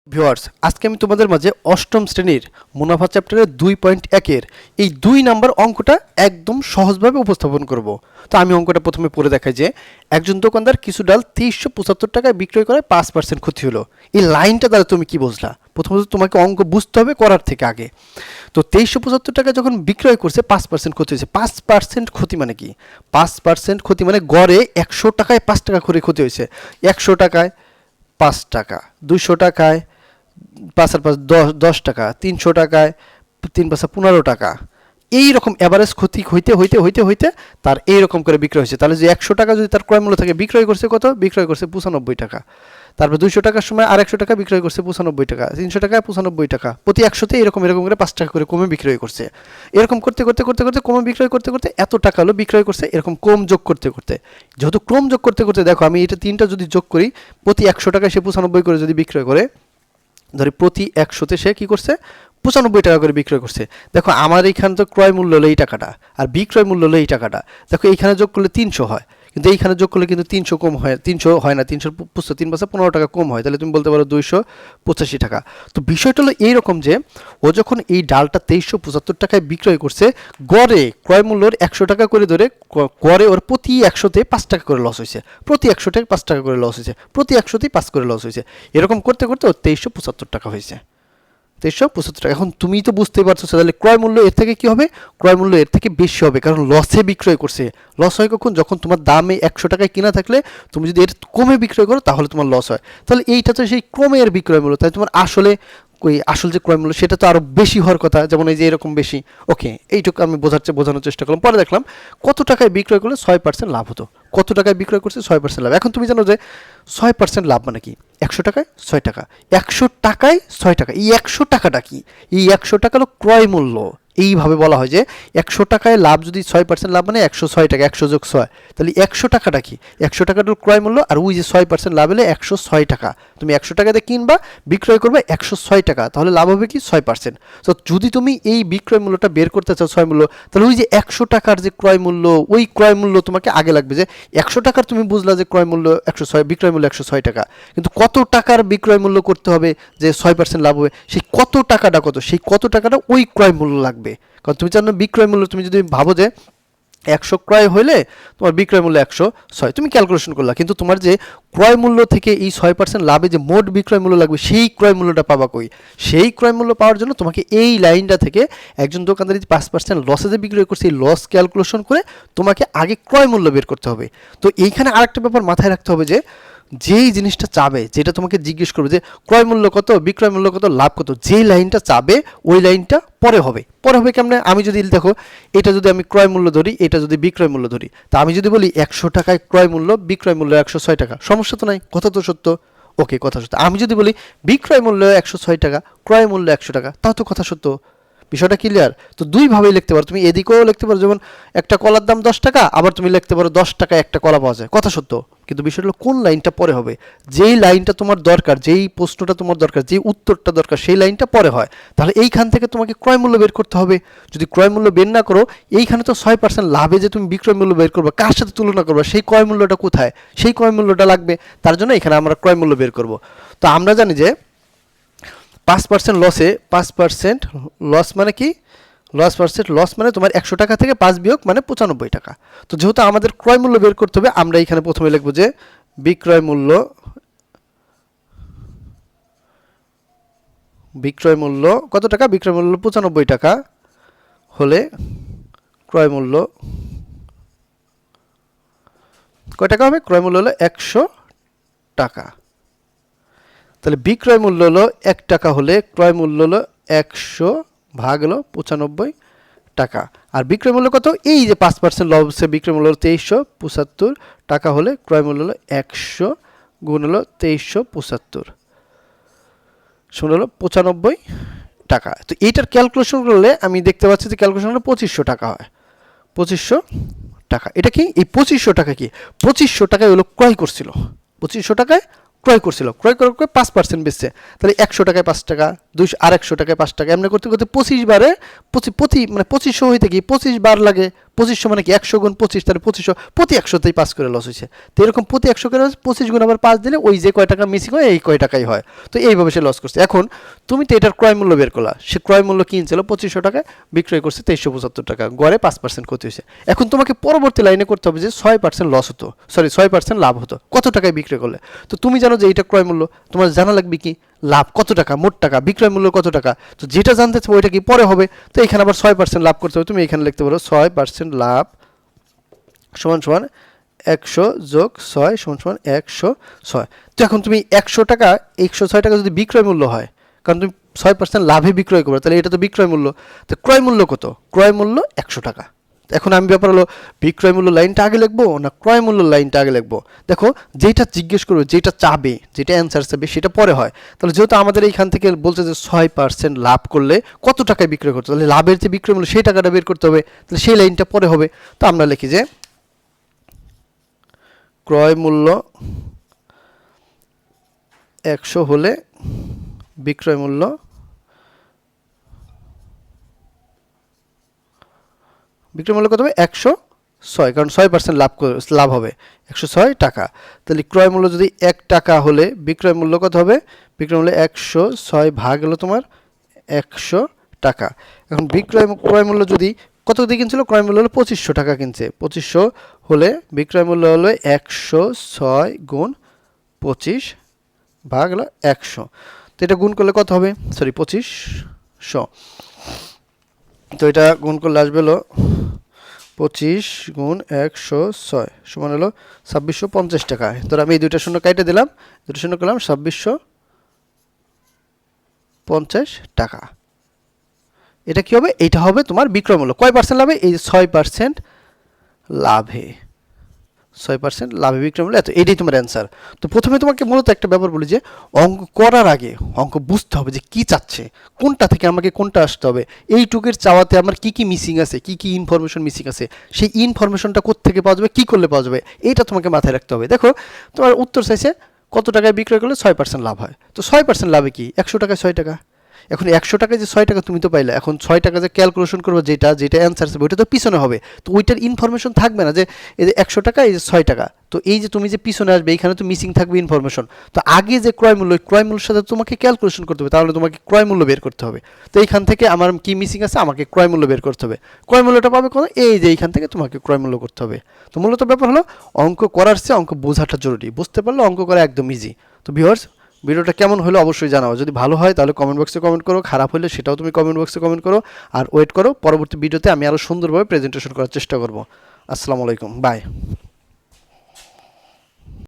Viewers, আজকে আমি তোমাদের মাঝে অষ্টম শ্রেণীর মুনাফা চ্যাপ্টারের 2.1 এই 2 নাম্বার অঙ্কটা একদম সহজভাবে উপস্থাপন করব। তো আমি অঙ্কটা প্রথমে পড়ে দেখাই যে একজন দোকানদার কিছু ডাল 2375 টাকায় বিক্রয় করে 5% ক্ষতি হলো। এই লাইনটা দ্বারা তুমি কি বুঝলা? প্রথমত তোমাকে অঙ্ক বুঝতে হবে করার থেকে আগে। তো 2375 টাকা যখন বিক্রয় করছে 5% ক্ষতি হয়েছে। 5% ক্ষতি মানে কি? 5% ক্ষতি মানে গড়ে 100 টাকায় 5 টাকা করে ক্ষতি হয়েছে। 100 টাকায় 5 টাকা, 200 টাকায় 5 আর 5 10 টাকা, 300 টাকায় 3 5 15 টাকা, এইরকম অ্যাভারেজ ক্ষতি হইতে হইতে হইতে হইতে তার এইরকম করে বিক্রয় হয়েছে। তাহলে যে 100 টাকা যদি তার ক্রয় মূল্য থাকে, বিক্রয় করছে কত? বিক্রয় করছে 95 টাকা। তারপর 200 টাকার সময় আর 100 টাকা বিক্রয় করছে 95 টাকা, 300 টাকায় 95 টাকা, প্রতি 100তে এরকম করে 5 টাকা করে কমে বিক্রয় করছে। এরকম করতে করতে করতে করতে কমে বিক্রয় করতে করতে এত টাকা হলো বিক্রয় করছে, এরকম কম যোগ করতে করতে, যেহেতু ক্রম যোগ করতে করতে দেখো আমি এটা তিনটা যদি যোগ করি, প্রতি 100 টাকায় সে 95 করে যদি বিক্রয় করে, ধরি প্রতি 100তে সে কী করছে 95 টাকা করে বিক্রয় করছে। দেখো আমার এইখানে তো ক্রয় মূল্য হলো এই টাকাটা, আর বিক্রয় মূল্য হলো এই টাকাটা। দেখো এইখানে যোগ করলে 300 হয়, কিন্তু এইখানে যোগ করলে কিন্তু 300 কম হয়, 300 হয় না, 300 3 পাশে 15 টাকা কম হয়। তাহলে তুমি বলতে পারো 285 টাকা। তো বিষয়টা হলো এইরকম যে ও যখন এই ডালটা 2375 টাকায় বিক্রয় করছে, গড়ে ক্রয় মূল্যর 100 টাকা করে ধরে গড়ে ওর প্রতি 100তে 5 টাকা করে লস হয়েছে, প্রতি 100তে 5 টাকা করে লস হয়েছে, প্রতি 100তেই 5 করে লস হয়েছে। এরকম করতে করতে ওর 2375 টাকা হয়েছে। 2375 টাকা। এখন তুমি তো বুঝতেই পারছো, তাহলে ক্রয় মূল্য এর থেকে কি হবে? ক্রয় মূল্য এর থেকে বেশি হবে, কারণ লসে বিক্রয় করছে। লস হয় কখন? যখন তোমার দামে 100 টাকায় কিনা থাকলে তুমি যদি এর কমে বিক্রয় করো তাহলে তোমার লস হয়। তাহলে এইটা তো সেই ক্রমের বিক্রয় মূল্য, তাই তোমার আসল যে ক্রয় মূল্য সেটা তো আরও বেশি হওয়ার কথা, যেমন এই যে এরকম বেশি। ওকে, এইটুকু আমি বোঝানোর চেষ্টা করলাম। পরে দেখলাম কত টাকায় বিক্রয় করলে 6% লাভ হতো। কত টাকায় বিক্রয় করছে? 6% লাভ। এখন তুমি জানো যে 6% লাভ মানে কি? 100 টাকায় 6 টাকা, 100 টাকায় 6 টাকা। এই 100 টাকাটা কি? এই 100 টাকা হলো ক্রয় মূল্য। এইভাবে বলা হয় যে 100 টাকায় লাভ যদি 6% লাভ মানে 106 টাকা, 100 যোগ 6, তাহলে 100 টাকাটা কি? 100 টাকাটা ক্রয় মূল্য, আর ওই যে 6% লাভ হলে 106 টাকা। তুমি 100 টাকাতে কিনবা, বিক্রয় করবে 106 টাকা, তাহলে লাভ হবে কি? 6%। তো যদি তুমি এই বিক্রয় মূল্যটা বের করতে চাও 6 মূল্য, তাহলে ওই যে 100 টাকার যে ক্রয় মূল্য, ওই ক্রয় মূল্য তোমাকে আগে লাগবে। যে 100 টাকার তুমি বুঝলা যে ক্রয় মূল্য 106, বিক্রয় মূল্য 106 টাকা, কিন্তু কত টাকার বিক্রয় মূল্য করতে হবে যে 6% লাভ হবে? সেই কত টাকাটা কত, সেই কত টাকাটা ওই ক্রয় মূল্য লাগবে। কারণ তুমি জানো বিক্রয় মূল্য, তুমি যদি ভাবো যে 100 ক্রয় হইলে তোমার বিক্রয় মূল্য 106, তুমি ক্যালকুলেশন করলা, কিন্তু তোমার যে ক্রয় মূল্য থেকে এই 6% লাভে যে মোট বিক্রয় মূল্য লাগবে, সেই ক্রয় মূল্যটা পাবা কই? সেই ক্রয় মূল্য পাওয়ার জন্য তোমাকে এই লাইনটা থেকে একজন দোকানদার যে 5% লসে যে বিক্রয় করছে, এই লস ক্যালকুলেশন করে তোমাকে আগে ক্রয় মূল্য বের করতে হবে। তো এইখানে আরেকটা ব্যাপার মাথায় রাখতে হবে যে যেই জিনিসটা চাবে, যেটা তোমাকে জিজ্ঞেস করবে যে ক্রয় মূল্য কত, বিক্রয় মূল্য কত, লাভ কত, যেই লাইনটা চাবে ওই লাইনটা পরে হবে। পরে হবে কেমনে? আমি যদি দেখো এটা যদি আমি ক্রয় মূল্য ধরি, এটা যদি বিক্রয় মূল্য ধরি, তা আমি যদি বলি 100 টাকায় ক্রয় মূল্য, বিক্রয় মূল্য 106 টাকা, সমস্যা তো নাই, কথা তো সত্য। ওকে, কথা সত্য। আমি যদি বলি বিক্রয় মূল্য 106 টাকা, ক্রয় মূল্য 100 টাকা, তাও তো কথা সত্য। বিষয়টা ক্লিয়ার? তো দুইভাবেই লিখতে পারো, তুমি এদিকেও লিখতে পারো, যেমন একটা কলার দাম 10 টাকা, আবার তুমি লিখতে পারো 10 টাকায় একটা কলা পাওয়া যায়, কথা সত্য। কিন্তু বিষয়টা হলো কোন লাইনটা পরে হবে? যেই লাইনটা তোমার দরকার, যেই প্রশ্নটা তোমার দরকার, যেই উত্তরটা দরকার, সেই লাইনটা পরে হয়। তাহলে এইখান থেকে তোমাকে ক্রয় মূল্য বের করতে হবে। যদি ক্রয় মূল্য বের না করো, এইখানে তো 6% লাভে যে তুমি বিক্রয় মূল্য বের করবে, কার সাথে তুলনা করবে, সেই ক্রয় মূল্যটা কোথায়? সেই ক্রয় মূল্যটা লাগবে। তার জন্য এখানে আমরা ক্রয় মূল্য বের করব। তো আমরা জানি যে 5% লসে, 5% লস মানে কি? লস মানে তোমার 100 টাকা থেকে 5 বিয়োগ মানে 95 টাকা। তো যেহেতু আমাদের ক্রয় মূল্য বের করতে হবে, আমরা এখানে প্রথমে লিখব যে বিক্রয় মূল্য কত টাকা? বিক্রয় মূল্য 95 টাকা হলে ক্রয় মূল্য কয় টাকা হবে? ক্রয় মূল্য হলো 100 টাকা। তাহলে বিক্রয় মূল্য হলো 1 টাকা হলে ক্রয় মূল্য হলো 100 ভাগ হলো 95 টাকা। আর বিক্রয় মূল্য কত? এই যে 5% লসে বিক্রয় মূল্য হলো 2375 টাকা হলে ক্রয় মূল্য হলো 100 গুণ হলো 2375 শুনে হলো 95 টাকা। তো এইটার ক্যালকুলেশন করলে আমি দেখতে পাচ্ছি যে ক্যালকুলেশন হলো 2500 টাকা হয়। 2500 টাকা। এটা কি? এই 2500 টাকা কি? 2500 টাকায় হলো ক্রয় করছিল, 2500 টাকায় ক্রয় করছিল, ক্রয় করে 5% বেচছে, তাহলে 100 টাকায় 5 টাকা, 200 আর 100 টাকায় 5 টাকা এমনি করতে করতে 25 বারে প্রতি মানে 2500 হইতে কি 25 বার লাগে। 2500 মানে কি 100 গুণ 25 তাহলে 2500 প্রতি 100তেই 5 করে লস হয়েছে। তো এরকম প্রতি 100 করে 25 গুণ আবার 5 দিলে ওই যে কয় টাকা মিসিং হয় এই কয় টাকাই হয়। তো এইভাবে সে লস করছে। এখন তুমি তো এটার ক্রয় মূল্য বের করলা, সে ক্রয় মূল্য কিনছিল 2500 টাকায়, বিক্রয় করছে 2375 টাকা, গড়ে 5% ক্ষতি হয়েছে। এখন তোমাকে পরবর্তী লাইনে করতে হবে যে 6% লস হতো, সরি 6% লাভ হতো কত টাকায় বিক্রয় করলে। তো তুমি জানো যে এটা ক্রয় মূল্য, তোমার জানা লাগবে কি লাভ কত টাকা, মোট টাকা, বিক্রয় মূল্য কত টাকা। তো যেটা জানতে চাও ওইটা কি পরে হবে। তো এখানে আবার 6% লাভ করতে হবে। তুমি এখানে লিখতে পারো 6% লাভ সমান সমান 100 যোগ 6 সমান সমান 106। তো এখন তুমি 100 টাকা 106 টাকা যদি বিক্রয় মূল্য হয়, কারণ তুমি 6% লাভে বিক্রয় করবে, তাহলে এটা তো বিক্রয় মূল্য। তো ক্রয় মূল্য কত, ক্রয় মূল্য 100 টাকা। এখন আমি ব্যাপার হলো বিক্রয় মূল্য লাইনটা আগে লিখবো না ক্রয় মূল্য লাইনটা আগে লিখবো। দেখো যেটা জিজ্ঞেস করবে, যেটা চাবে, যেটা অ্যান্সার চাবে সেটা পরে হয়। তাহলে যেহেতু আমাদের এইখান থেকে বলছে যে 6% লাভ করলে কত টাকায় বিক্রয় করতে, তাহলে লাভের যে বিক্রয় মূল্য সেই টাকাটা বের করতে হবে, তাহলে সেই লাইনটা পরে হবে। তো আমরা লিখি যে ক্রয় মূল্য 100 হলে বিক্রয় মূল্য কত হবে 106, কারণ 6% লাভ হবে 106 টাকা। তাহলে ক্রয় মূল্য যদি 1 টাকা হলে বিক্রয় মূল্য কত হবে, বিক্রয় মূল্য 106 ভাগ হলো তোমার 100 টাকা। এখন ক্রয় মূল্য যদি কত দিয়ে কিনছিল, ক্রয় মূল্য হলো 2500 টাকা কিনছে, 2500 হলে বিক্রয় মূল্য হলো 106 গুণ 25 ভাগ হলো 100। তো এটা গুণ করলে কত হবে, সরি 2500, তো এটা গুণ করলে আসবে হলো 25 গুণ 106 সমান হলো 2650 টাকা। ধর আমি এই দুইটা শূন্য কাইটে দিলাম, দুটো শূন্য করলাম 2650 টাকা। এটা কি হবে, এটা হবে তোমার বিক্রয় মূল্য। কয় পার্সেন্ট লাভে, এই 6% লাভে, 6% লাভে বিক্রয় মূল্য এত, এটাই তোমার অ্যান্সার। তো প্রথমে তোমাকে মূলত একটা ব্যাপার বলি যে অঙ্ক করার আগে অঙ্ক বুঝতে হবে যে কি চাচ্ছে, কোনটা থেকে আমাকে কোনটা আসতে হবে, এইটুকের চাওয়াতে আমার কি কি মিসিং আছে, কি কি ইনফরমেশন মিসিং আছে, সেই ইনফরমেশনটা কোত্থেকে পাওয়া যাবে, কি করলে পাওয়া যাবে, এইটা তোমাকে মাথায় রাখতে হবে। দেখো তোমার উত্তর চাইছে কত টাকায় বিক্রয় করলে 6% লাভ হয়। তো 6% লাভে কি 100 টাকায় 6 টাকা। এখন 100 টাকায় যে 6 টাকা তুমি তো পাইলে, এখন 6 টাকা যে ক্যালকুলেশন করবো যেটা অ্যান্সার হবে ওইটা তো পিছনে হবে। তো ওইটার ইনফরমেশন থাকবে না যে এই যে 100 টাকা, এই যে 6 টাকা। তো এই যে তুমি যে পিছনে আসবে এইখানে তো মিসিং থাকবে ইনফরমেশন। তো আগে যে ক্রয় মূল্যের সাথে তোমাকে ক্যালকুলেশন করতে হবে, তাহলে তোমাকে ক্রয় মূল্য বের করতে হবে। তো এইখান থেকে আমার কি মিসিং আছে, আমাকে ক্রয় মূল্য বের করতে হবে। ক্রয় মূল্যটা পাবে কোন, এই যে এইখান থেকে তোমাকে ক্রয় মূল্য করতে হবে। তো মূলত ব্যাপার হলো অঙ্ক করার চেয়ে অঙ্ক বোঝাটা জরুরি, বুঝতে পারলে অঙ্ক করা একদম ইজি। তো ভিউয়ার্স ভিডিওটা কেমন হলো অবশ্যই জানাও, যদি ভালো হয় তাহলে কমেন্ট বক্সে কমেন্ট করো, খারাপ হলে সেটাও তুমি কমেন্ট বক্সে কমেন্ট করো। আর ওয়েট করো, পরবর্তী ভিডিওতে আমি আরও সুন্দরভাবে প্রেজেন্টেশন করার চেষ্টা করব। আসসালামু আলাইকুম, বাই।